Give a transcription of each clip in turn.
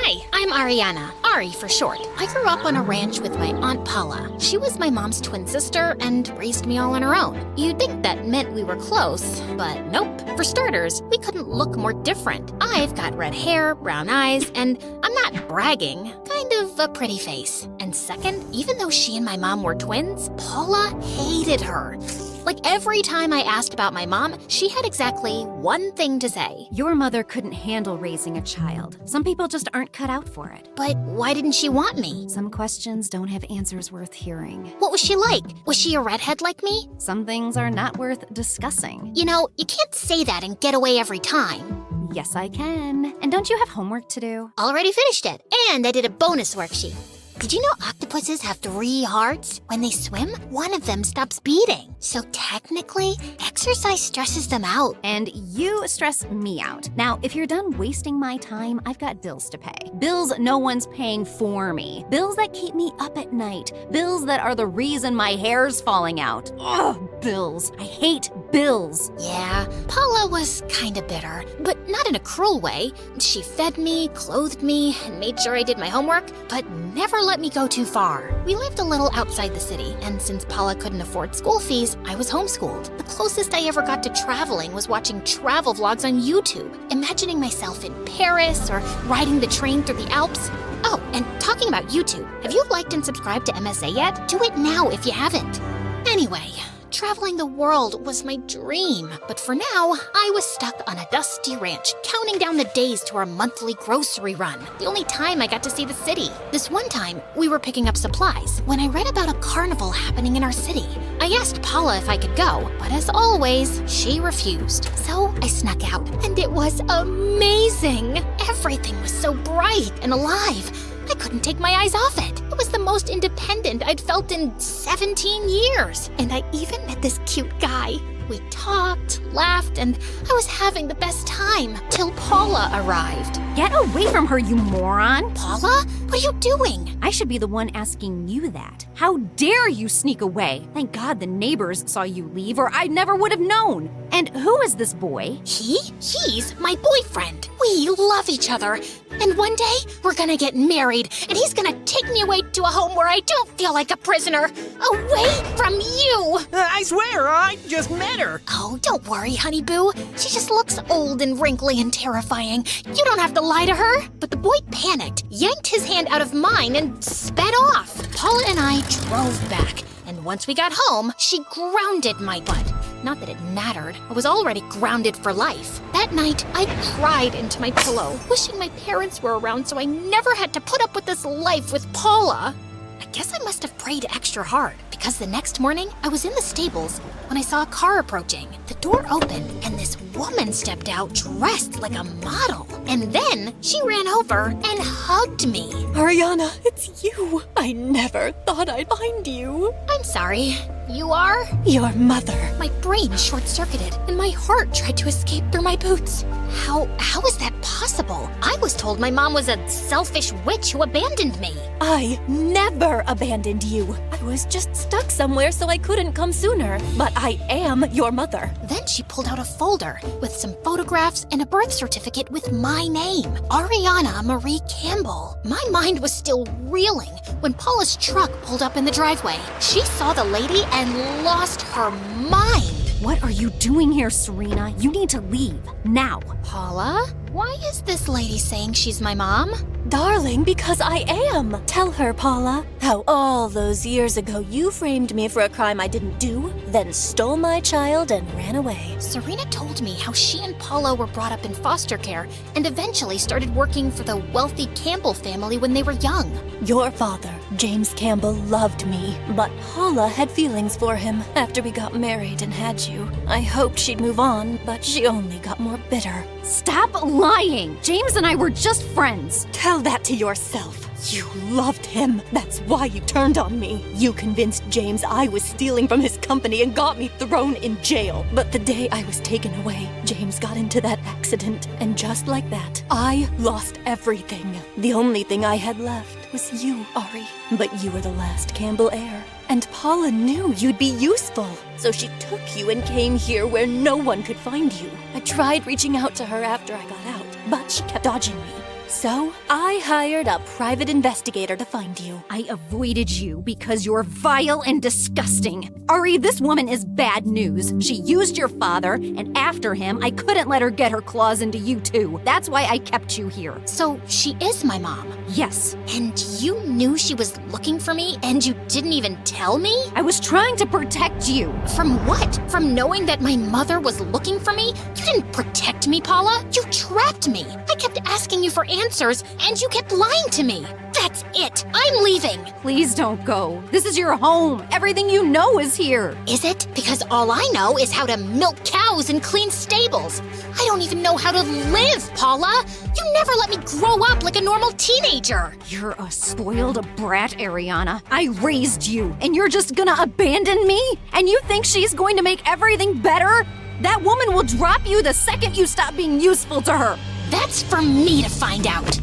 Hi, I'm Ariana, Ari for short. I grew up on a ranch with my Aunt Paula. She was my mom's twin sister and raised me all on her own. You'd think that meant we were close, but nope. For starters, we couldn't look more different. I've got red hair, brown eyes, and I'm not bragging, kind of a pretty face. And second, even though she and my mom were twins, Paula hated her. Like every time I asked about my mom, she had exactly one thing to say. Your mother couldn't handle raising a child. Some people just aren't cut out for it. But why didn't she want me? Some questions don't have answers worth hearing. What was she like? Was she a redhead like me? Some things are not worth discussing. You know, you can't say that and get away every time. Yes, I can. And don't you have homework to do? Already finished it. And I did a bonus worksheet. Did you know octopuses have 3 hearts? When they swim, one of them stops beating. So technically, exercise stresses them out. And you stress me out. Now, if you're done wasting my time, I've got bills to pay. Bills no one's paying for me. Bills that keep me up at night. Bills that are the reason my hair's falling out. Ugh, bills. I hate bills. Yeah, Paula was kinda bitter, but not in a cruel way. She fed me, clothed me, and made sure I did my homework, but never let me go too far. We lived a little outside the city, and since Paula couldn't afford school fees, I was homeschooled. The closest I ever got to traveling was watching travel vlogs on YouTube, imagining myself in Paris or riding the train through the Alps. Oh, and talking about YouTube, have you liked and subscribed to MSA yet? Do it now if you haven't. Anyway, traveling the world was my dream, but for now, I was stuck on a dusty ranch, counting down the days to our monthly grocery run, the only time I got to see the city. This one time, we were picking up supplies when I read about a carnival happening in our city. I asked Paula if I could go, but as always, she refused. So I snuck out, and it was amazing. Everything was so bright and alive. I couldn't take my eyes off it. It was the most independent I'd felt in 17 years. And I even met this cute guy. We talked, laughed, and I was having the best time till Paula arrived. Get away from her, you moron! Paula? What are you doing? I should be the one asking you that. How dare you sneak away? Thank God the neighbors saw you leave, or I never would have known. And who is this boy? He's my boyfriend. We love each other. And one day, we're gonna get married, and he's gonna take me away to a home where I don't feel like a prisoner. Away from you! I swear, I just met her. Oh, don't worry, honey boo. She just looks old and wrinkly and terrifying. You don't have to lie to her. But the boy panicked, yanked his hand out of mine, and sped off. Paula and I drove back, and once we got home, she grounded my butt. Not that it mattered. I was already grounded for life. That night, I cried into my pillow, wishing my parents were around so I never had to put up with this life with Paula. I guess I must have prayed extra hard, because the next morning, I was in the stables when I saw a car approaching. The door opened, and this woman stepped out dressed like a model. And then she ran over and hugged me. Ariana, it's you. I never thought I'd find you. I'm sorry. You are? Your mother. My brain short-circuited, and my heart tried to escape through my boots. How is that possible? I was told my mom was a selfish witch who abandoned me. I never abandoned you. I was just stuck somewhere so I couldn't come sooner. But I am your mother. Then she pulled out a folder with some photographs and a birth certificate with my name, Ariana Marie Campbell. My mind was still reeling when Paula's truck pulled up in the driveway. She saw the lady and lost her mind. What are you doing here, Serena? You need to leave, now. Paula? Why is this lady saying she's my mom? Darling, because I am. Tell her, Paula, how all those years ago you framed me for a crime I didn't do, then stole my child and ran away. Serena told me how she and Paula were brought up in foster care and eventually started working for the wealthy Campbell family when they were young. Your father, James Campbell, loved me, but Paula had feelings for him after we got married and had you. I hoped she'd move on, but she only got more bitter. Stop lying! James and I were just friends. Tell that to yourself. You loved him. That's why you turned on me. You convinced James I was stealing from his company and got me thrown in jail. But the day I was taken away, James got into that accident. And just like that, I lost everything. The only thing I had left was you, Ari. But you were the last Campbell heir. And Paula knew you'd be useful. So she took you and came here where no one could find you. I tried reaching out to her after I got out, but she kept dodging me. So, I hired a private investigator to find you. I avoided you because you're vile and disgusting. Ari, this woman is bad news. She used your father, and after him, I couldn't let her get her claws into you too. That's why I kept you here. So she is my mom. Yes, And you knew she was looking for me and you didn't even tell me? I was trying to protect you. From what? From knowing that my mother was looking for me? You didn't protect me, Paula. You trapped me. I kept asking you for answers and you kept lying to me. That's it. I'm leaving. Please don't go. This is your home. Everything you know is here. Is it? Because all I know is how to milk cows and clean stables. I don't even know how to live, Paula. You never let me grow up like a normal teenager. You're a spoiled brat, Ariana. I raised you, and you're just gonna abandon me? And you think she's going to make everything better? That woman will drop you the second you stop being useful to her. That's for me to find out.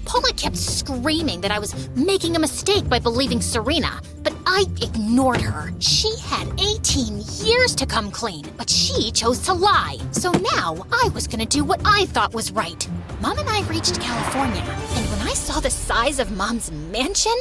Paula kept screaming that I was making a mistake by believing Serena, but I ignored her. She had 18 years to come clean, but she chose to lie. So now I was gonna do what I thought was right. Mom and I reached California, and when I saw the size of Mom's mansion,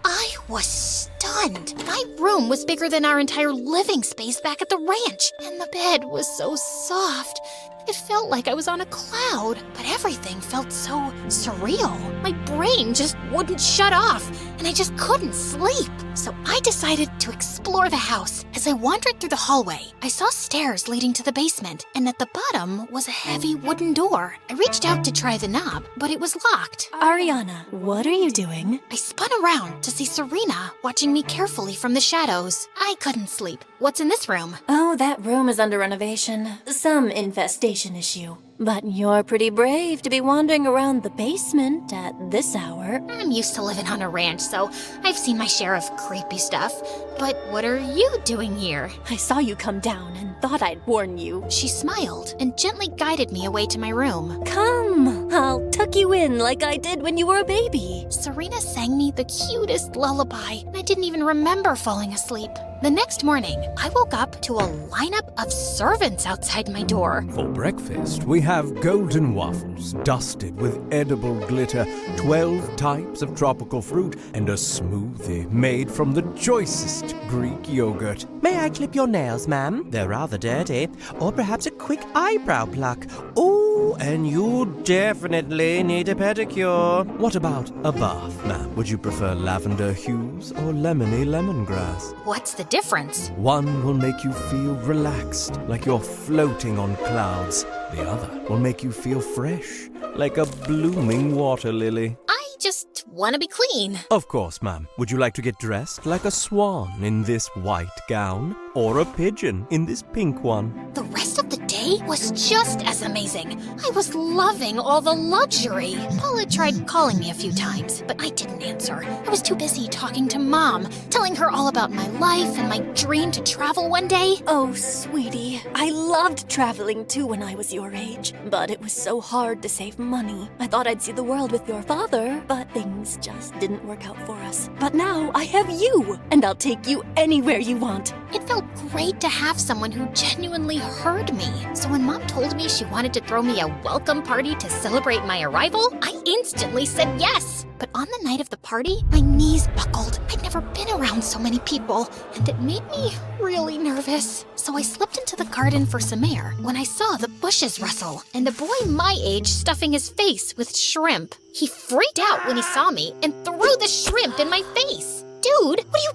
I was stunned. My room was bigger than our entire living space back at the ranch, and the bed was so soft. It felt like I was on a cloud, but everything felt so surreal. My brain just wouldn't shut off, and I just couldn't sleep. So I decided to explore the house. As I wandered through the hallway, I saw stairs leading to the basement, and at the bottom was a heavy wooden door. I reached out to try the knob, but it was locked. Ariana, what are you doing? I spun around to see Serena watching me carefully from the shadows. I couldn't sleep. What's in this room? Oh, that room is under renovation. Some infestation issue. But you're pretty brave to be wandering around the basement at this hour. I'm used to living on a ranch, so I've seen my share of creepy stuff. But what are you doing here? I saw you come down and thought I'd warn you. She smiled and gently guided me away to my room. Come, I'll tuck you in like I did when you were a baby. Serena sang me the cutest lullaby, and I didn't even remember falling asleep. The next morning, I woke up to a lineup of servants outside my door. For breakfast, we have golden waffles dusted with edible glitter, 12 types of tropical fruit, and a smoothie made from the choicest Greek yogurt. May I clip your nails, ma'am? They're rather dirty. Or perhaps a quick eyebrow pluck. Oh, and you definitely need a pedicure. What about a bath, ma'am? Would you prefer lavender hues or lemony lemongrass? What's the difference? One will make you feel relaxed, like you're floating on clouds. The other will make you feel fresh, like a blooming water lily. I just want to be clean. Of course, ma'am. Would you like to get dressed like a swan in this white gown? Or a pigeon in this pink one? The rest of the day was just as amazing. I was loving all the luxury. Paula tried calling me a few times, but I didn't answer. I was too busy talking to Mom, telling her all about my life and my dream to travel one day. Oh, sweetie, I loved traveling too when I was your age, but it was so hard to save money. I thought I'd see the world with your father, but things just didn't work out for us. But now I have you, and I'll take you anywhere you want. It felt great to have someone who genuinely heard me. So when Mom told me she wanted to throw me a welcome party to celebrate my arrival, I instantly said yes. But on the night of the party, my knees buckled. I'd never been around so many people, and it made me really nervous. So I slipped into the garden for some air when I saw the bushes rustle and a boy my age stuffing his face with shrimp. He freaked out when he saw me and threw the shrimp in my face. Dude, what are you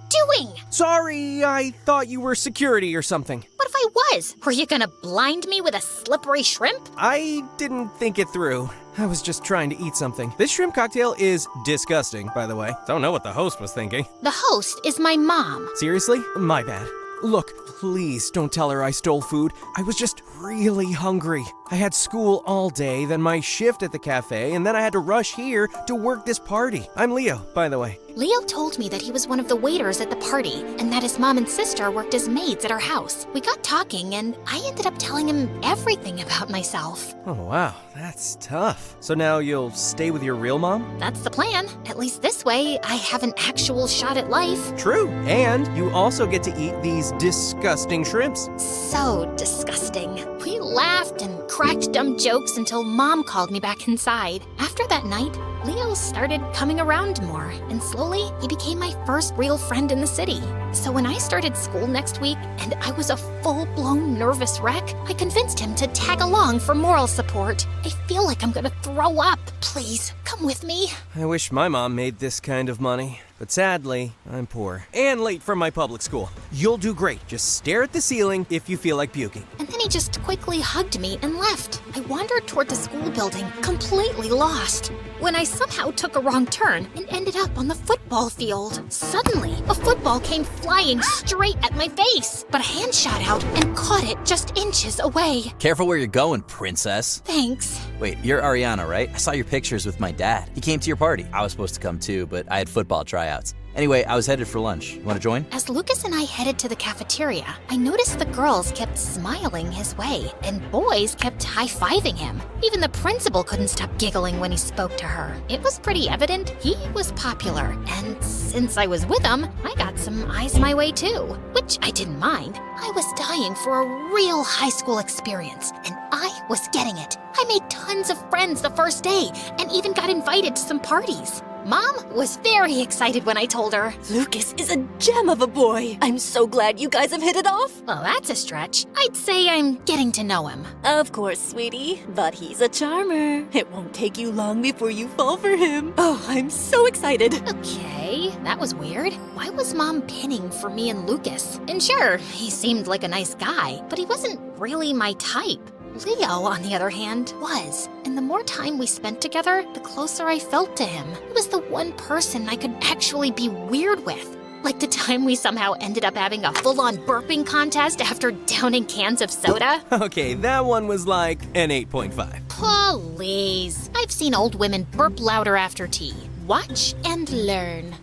doing? Sorry, I thought you were security or something. What if I was? Were you gonna blind me with a slippery shrimp? I didn't think it through. I was just trying to eat something. This shrimp cocktail is disgusting, by the way. Don't know what the host was thinking. The host is my mom. Seriously? My bad. Look, please don't tell her I stole food. I was just really hungry. I had school all day, then my shift at the cafe, and then I had to rush here to work this party. I'm Leo, by the way. Leo told me that he was one of the waiters at the party and that his mom and sister worked as maids at our house. We got talking and I ended up telling him everything about myself. Oh, wow. That's tough. So now you'll stay with your real mom? That's the plan. At least this way, I have an actual shot at life. True. And you also get to eat these disgusting shrimps. So disgusting. We laughed and cracked dumb jokes until Mom called me back inside. After that night, Leo started coming around more, and slowly he became my first real friend in the city. So when I started school next week and I was a full-blown nervous wreck, I convinced him to tag along for moral support. I feel like I'm gonna throw up. Please, come with me. I wish my mom made this kind of money. But sadly, I'm poor. And late from my public school. You'll do great. Just stare at the ceiling if you feel like puking. And then he just quickly hugged me and left. I wandered toward the school building, completely lost, when I somehow took a wrong turn and ended up on the football field. Suddenly, a football came flying straight at my face, but a hand shot out and caught it just inches away. Careful where you're going, princess. Thanks. Wait, you're Ariana, right? I saw your pictures with my dad. He came to your party. I was supposed to come too, but I had football tryouts. Anyway, I was headed for lunch. You want to join? As Lucas and I headed to the cafeteria, I noticed the girls kept smiling his way, and boys kept high-fiving him. Even the principal couldn't stop giggling when he spoke to her. It was pretty evident he was popular, and since I was with him, I got some eyes my way too, which I didn't mind. I was dying for a real high school experience, and I was getting it. I made tons of friends the first day, and even got invited to some parties. Mom was very excited when I told her. Lucas is a gem of a boy. I'm so glad you guys have hit it off. Well, that's a stretch. I'd say I'm getting to know him. Of course, sweetie. But he's a charmer. It won't take you long before you fall for him. Oh, I'm so excited. Okay, that was weird. Why was Mom pinning for me and Lucas? And sure, he seemed like a nice guy, but he wasn't really my type. Leo, on the other hand, was. And the more time we spent together, the closer I felt to him. He was the one person I could actually be weird with. Like the time we somehow ended up having a full-on burping contest after downing cans of soda. Okay, that one was like an 8.5. Please. I've seen old women burp louder after tea. Watch and learn.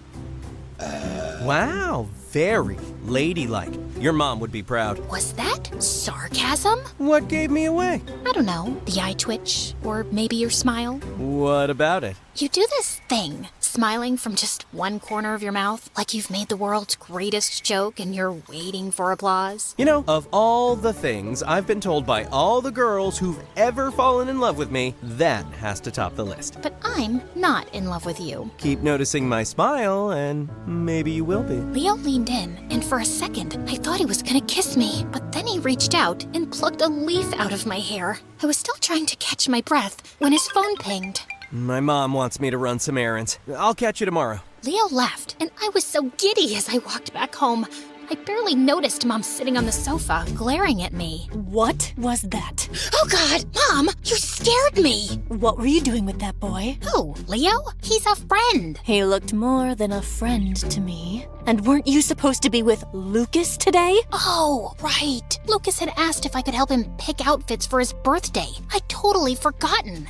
Wow, very ladylike. Your mom would be proud. Was that sarcasm? What gave me away? I don't know. The eye twitch? Or maybe your smile? What about it? You do this thing, smiling from just one corner of your mouth, like you've made the world's greatest joke and you're waiting for applause. You know, of all the things I've been told by all the girls who've ever fallen in love with me, that has to top the list. But I'm not in love with you. Keep noticing my smile, and maybe you will be. Leo leaned in, and for a second, I thought he was gonna kiss me. But then he reached out and plucked a leaf out of my hair. I was still trying to catch my breath when his phone pinged. My mom wants me to run some errands. I'll catch you tomorrow. Leo left, and I was so giddy as I walked back home. I barely noticed Mom sitting on the sofa, glaring at me. What was that? Oh God, Mom, you scared me! What were you doing with that boy? Who, Leo? He's a friend. He looked more than a friend to me. And weren't you supposed to be with Lucas today? Oh, right. Lucas had asked if I could help him pick outfits for his birthday. I'd totally forgotten.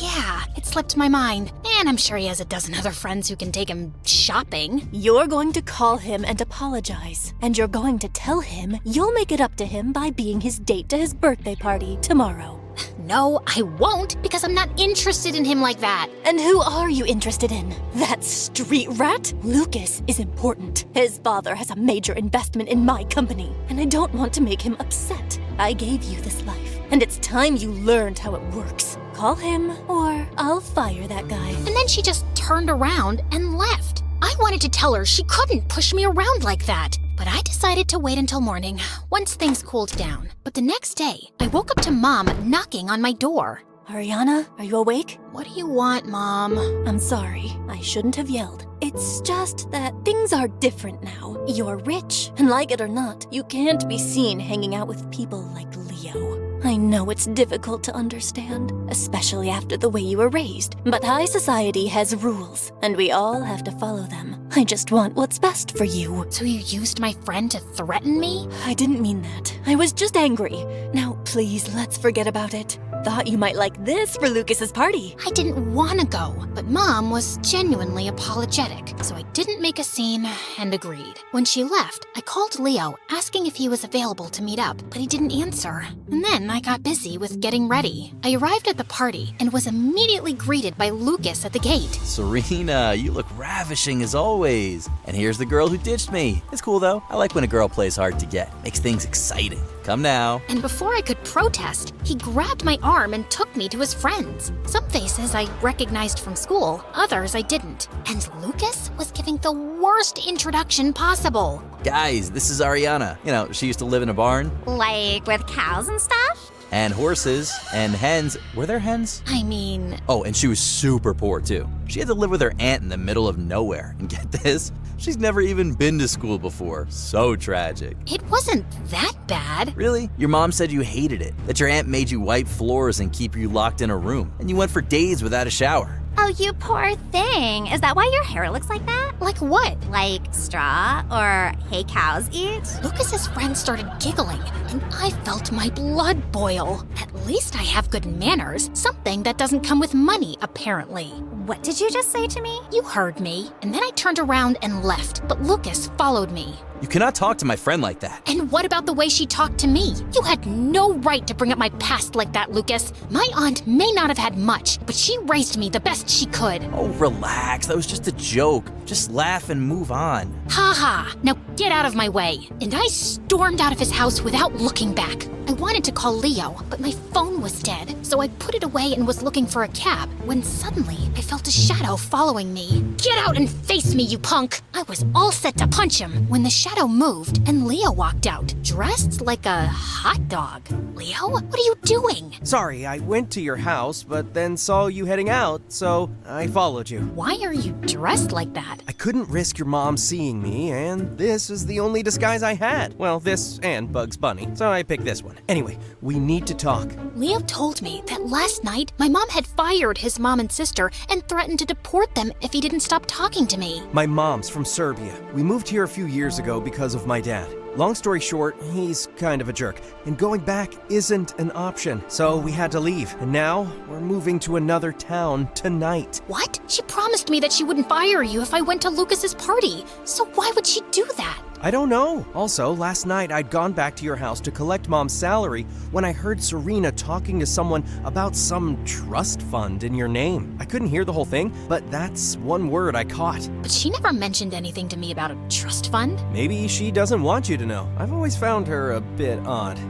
Yeah, it slipped my mind. And I'm sure he has a dozen other friends who can take him shopping. You're going to call him and apologize. And you're going to tell him you'll make it up to him by being his date to his birthday party tomorrow. No, I won't, because I'm not interested in him like that. And who are you interested in? That street rat? Lucas is important. His father has a major investment in my company, and I don't want to make him upset. I gave you this life, and it's time you learned how it works. Call him, or I'll fire that guy. And then she just turned around and left. I wanted to tell her she couldn't push me around like that. But I decided to wait until morning, once things cooled down. But the next day, I woke up to Mom knocking on my door. Ariana, are you awake? What do you want, Mom? I'm sorry. I shouldn't have yelled. It's just that things are different now. You're rich, and like it or not, you can't be seen hanging out with people like Leo. I know it's difficult to understand, especially after the way you were raised, but high society has rules, and we all have to follow them. I just want what's best for you. So you used my friend to threaten me? I didn't mean that. I was just angry. Now, please, let's forget about it. Thought you might like this for Lucas's party. I didn't want to go, but Mom was genuinely apologetic, so I didn't make a scene and agreed. When she left, I called Leo, asking if he was available to meet up, but he didn't answer. And then I got busy with getting ready. I arrived at the party and was immediately greeted by Lucas at the gate. Serena, you look ravishing as always. And here's the girl who ditched me. It's cool though. I like when a girl plays hard to get. Makes things exciting. come now. And before I could protest, he grabbed my arm and took me to his friends. Some faces I recognized from school, others I didn't. And Lucas was giving the worst introduction possible. Guys, this is Ariana. You know, she used to live in a barn. Like with cows and stuff? And horses and hens. Were there hens? I mean, Oh, and she was super poor too. She had to live with her aunt in the middle of nowhere. And get this, she's never even been to school before. So tragic. it wasn't that bad. Really? Your mom said you hated it, that your aunt made you wipe floors and keep you locked in a room, and you went for days without a shower. Oh, you poor thing. Is that why your hair looks like that? Like what? Like straw or hay cows eat? Lucas's friends started giggling, and I felt my blood boil. At least I have good manners, something that doesn't come with money, apparently. What did you just say to me? You heard me, and then I turned around and left, but Lucas followed me. You cannot talk to my friend like that. And what about the way she talked to me? You had no right to bring up my past like that, Lucas. My aunt may not have had much, but she raised me the best she could. Oh, relax. That was just a joke. Just laugh and move on. Ha ha! Now get out of my way. And I stormed out of his house without looking back. I wanted to call Leo, but my phone was dead, so I put it away and was looking for a cab when suddenly I felt a shadow following me. Get out and face me, you punk! I was all set to punch him when the shadow moved and Leo walked out, dressed like a hot dog. Leo, what are you doing? Sorry, I went to your house, but then saw you heading out, so I followed you. Why are you dressed like that? I couldn't risk your mom seeing me, and this is the only disguise I had. Well, this and Bugs Bunny, so I picked this one. Anyway, we need to talk. Leo told me that last night my mom had fired his mom and sister and threatened to deport them if he didn't stop talking to me. My mom's from Serbia. We moved here a few years ago because of my dad. Long story short, he's kind of a jerk, and going back isn't an option, so we had to leave. And now, we're moving to another town tonight. What? She promised me that she wouldn't fire you if I went to Lucas's party. So why would she do that? I don't know. Also, last night I'd gone back to your house to collect Mom's salary when I heard Serena talking to someone about some trust fund in your name. I couldn't hear the whole thing, but that's one word I caught. But she never mentioned anything to me about a trust fund. Maybe she doesn't want you to know. I've always found her a bit odd.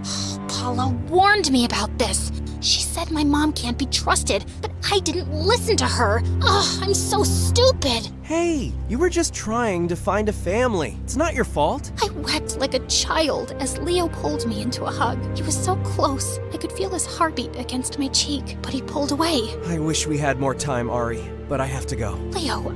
Paula warned me about this. She said my mom can't be trusted, but I didn't listen to her. Ugh, I'm so stupid. Hey, you were just trying to find a family. It's not your fault. I wept like a child as Leo pulled me into a hug. He was so close. I could feel his heartbeat against my cheek, but he pulled away. I wish we had more time, Ari, but I have to go. Leo,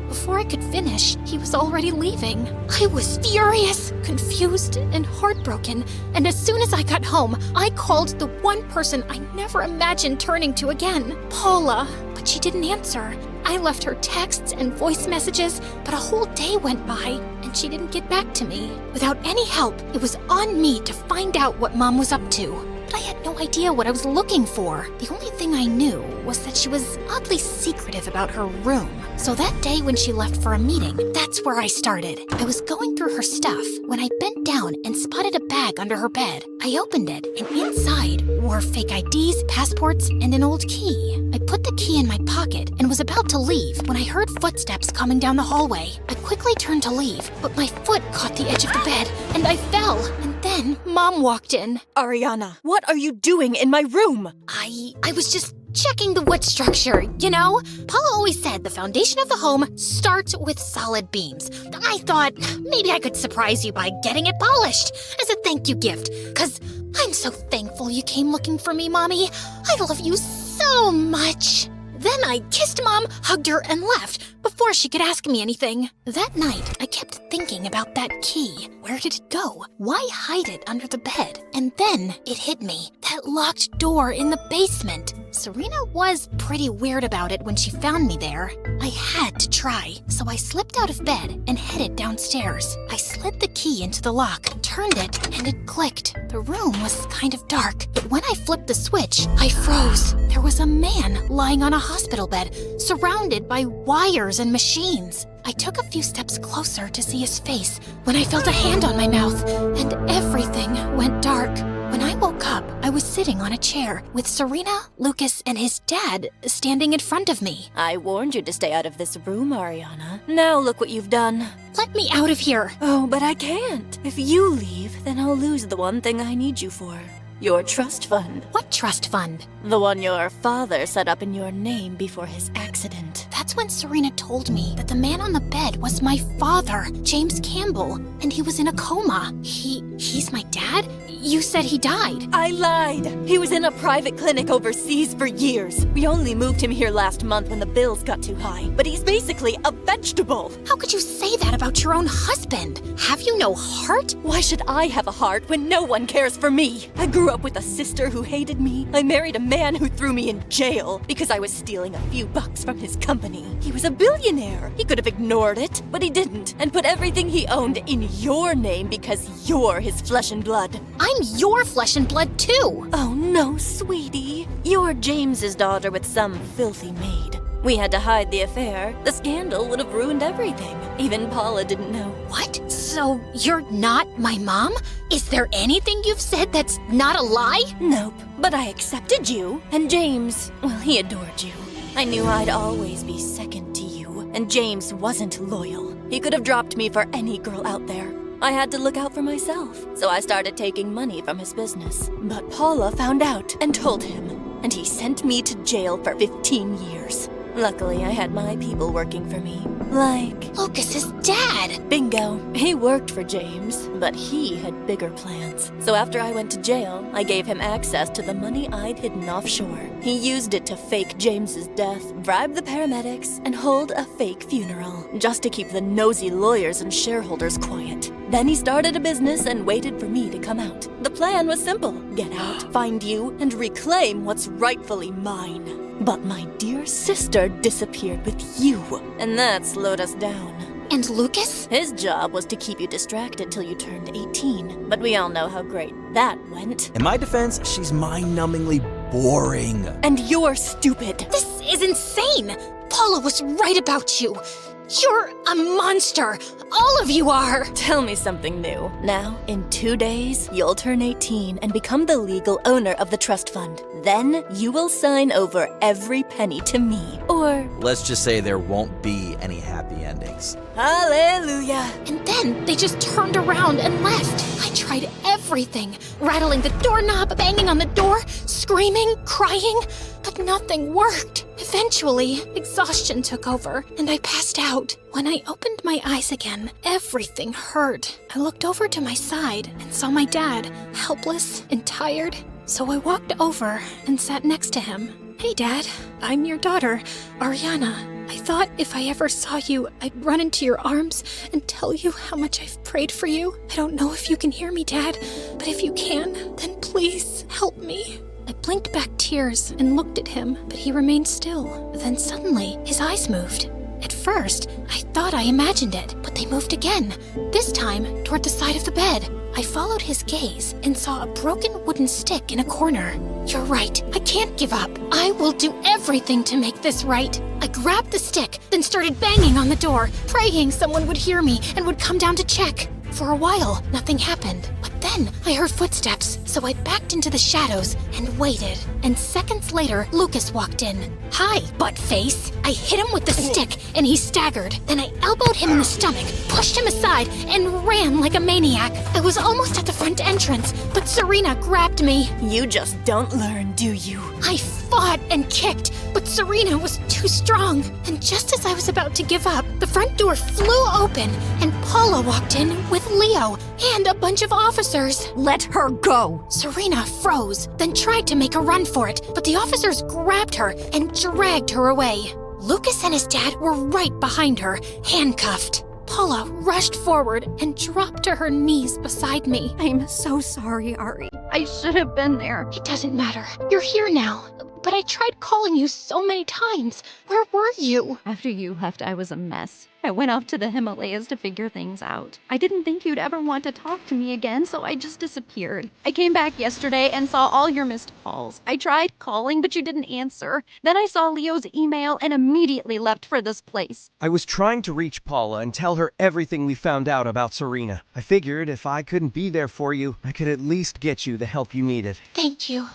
before I could finish, he was already leaving. I was furious, confused, and heartbroken. And as soon as I got home, I called the one person I never imagined turning to again, Paula. But she didn't answer. I left her texts and voice messages, but a whole day went by, and she didn't get back to me. Without any help, it was on me to find out what Mom was up to. But I had no idea what I was looking for. The only thing I knew was that she was oddly secretive about her room. So that day when she left for a meeting, that's where I started. I was going through her stuff when I bent down and spotted a bag under her bed. I opened it, and inside were fake IDs, passports, and an old key. I put the key in my pocket and was about to leave when I heard footsteps coming down the hallway. I quickly turned to leave, but my foot caught the edge of the bed, and I fell. And then Mom walked in. Ariana, what are you doing in my room? I was just checking the wood structure, you know? Paula always said the foundation of the home starts with solid beams. I thought maybe I could surprise you by getting it polished as a thank you gift, 'cause I'm so thankful you came looking for me, Mommy. I love you so much. Then I kissed Mom, hugged her, and left before she could ask me anything. That night, I kept thinking about that key. Where did it go? Why hide it under the bed? And then it hit me. That locked door in the basement. Serena was pretty weird about it when she found me there. I had to try, so I slipped out of bed and headed downstairs. I slid the key into the lock, turned it, and it clicked. The room was kind of dark, but when I flipped the switch, I froze. There was a man lying on a hospital bed, surrounded by wires and machines. I took a few steps closer to see his face when I felt a hand on my mouth, and everything went dark. When When I woke up, I was sitting on a chair with Serena, Lucas, and his dad standing in front of me. I warned you to stay out of this room, Ariana. Now look what you've done. Let me out of here. Oh, but I can't. If you leave, then I'll lose the one thing I need you for. Your trust fund. What trust fund? The one your father set up in your name before his accident. That's when Serena told me that the man on the bed was my father, James Campbell, and he was in a coma. He's my dad? You said he died. I lied. He was in a private clinic overseas for years. We only moved him here last month when the bills got too high. But he's basically a vegetable. How could you say that about your own husband? Have you no heart? Why should I have a heart when no one cares for me? I grew up with a sister who hated me. I married a man who threw me in jail because I was stealing a few bucks from his company. He was a billionaire. He could have ignored it, but he didn't, and put everything he owned in your name because you're his flesh and blood. I'm your flesh and blood too. Oh no, sweetie. You're James's daughter with some filthy maid. We had to hide the affair. The scandal would have ruined everything. Even Paula didn't know. What? So you're not my mom? Is there anything you've said that's not a lie? Nope, but I accepted you. And James, well, he adored you. I knew I'd always be second to you, and James wasn't loyal. He could have dropped me for any girl out there. I had to look out for myself, so I started taking money from his business. But Paula found out and told him, and he sent me to jail for 15 years. Luckily, I had my people working for me. Like Lucas's dad. Bingo. He worked for James, but he had bigger plans. So after I went to jail, I gave him access to the money I'd hidden offshore. He used it to fake James's death, bribe the paramedics, and hold a fake funeral, just to keep the nosy lawyers and shareholders quiet. Then he started a business and waited for me to come out. The plan was simple: get out, find you, and reclaim what's rightfully mine. But my dear sister disappeared with you, and that slowed us down. And Lucas? His job was to keep you distracted till you turned 18, but we all know how great that went. In my defense, she's mind-numbingly boring. And you're stupid. This is insane. Paula was right about you. You're a monster. All of you are. Tell me something new. Now, in 2 days, you'll turn 18 and become the legal owner of the trust fund. Then you will sign over every penny to me. Or, Let's just say there won't be any happy endings. hallelujah. And then they just turned around and left. I tried everything, rattling the doorknob, banging on the door, screaming, crying, but nothing worked. Eventually, exhaustion took over, and I passed out. When I opened my eyes again, everything hurt. I looked over to my side and saw my dad, helpless and tired. So I walked over and sat next to him. Hey, Dad, I'm your daughter, Ariana. I thought if I ever saw you, I'd run into your arms and tell you how much I've prayed for you. I don't know if you can hear me, Dad, but if you can, then please help me. I blinked back tears and looked at him, but he remained still. Then suddenly, his eyes moved. At first, I thought I imagined it, but they moved again, this time toward the side of the bed. I followed his gaze and saw a broken wooden stick in a corner. You're right, I can't give up. I will do everything to make this right. I grabbed the stick, then started banging on the door, praying someone would hear me and would come down to check. For a while, nothing happened. But then I heard footsteps, so I backed into the shadows and waited. And seconds later, Lucas walked in. Hi, buttface. I hit him with the stick, and he staggered. Then I elbowed him in the stomach, pushed him aside, and ran like a maniac. I was almost at the front entrance, but Serena grabbed me. You just don't learn, do you? I fought and kicked, but Serena was too strong. And just as I was about to give up, the front door flew open, and Paula walked in with Leo and a bunch of officers. Let her go! Serena froze, then tried to make a run for it, but the officers grabbed her and dragged her away. Lucas and his dad were right behind her, handcuffed. Paula rushed forward and dropped to her knees beside me. I'm so sorry, Ari. I should have been there. It doesn't matter. You're here now. But I tried calling you so many times. Where were you? After you left, I was a mess. I went off to the Himalayas to figure things out. I didn't think you'd ever want to talk to me again, so I just disappeared. I came back yesterday and saw all your missed calls. I tried calling, but you didn't answer. Then I saw Leo's email and immediately left for this place. I was trying to reach Paula and tell her everything we found out about Serena. I figured if I couldn't be there for you, I could at least get you the help you needed. Thank you.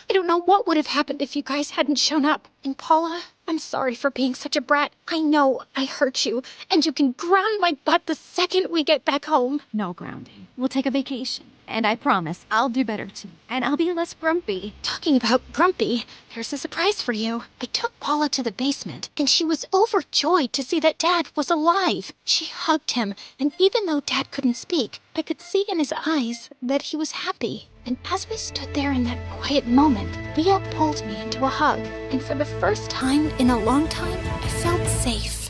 I don't know what would have happened if you guys hadn't shown up. And Paula, I'm sorry for being such a brat. I know I hurt you, and you can ground my butt the second we get back home. No grounding. We'll take a vacation. And I promise I'll do better too. And I'll be less grumpy. Talking about grumpy, there's a surprise for you. I took Paula to the basement, and she was overjoyed to see that Dad was alive. She hugged him, and even though Dad couldn't speak, I could see in his eyes that he was happy. And as we stood there in that quiet moment, Leo pulled me into a hug. And for the first time in a long time, I felt safe.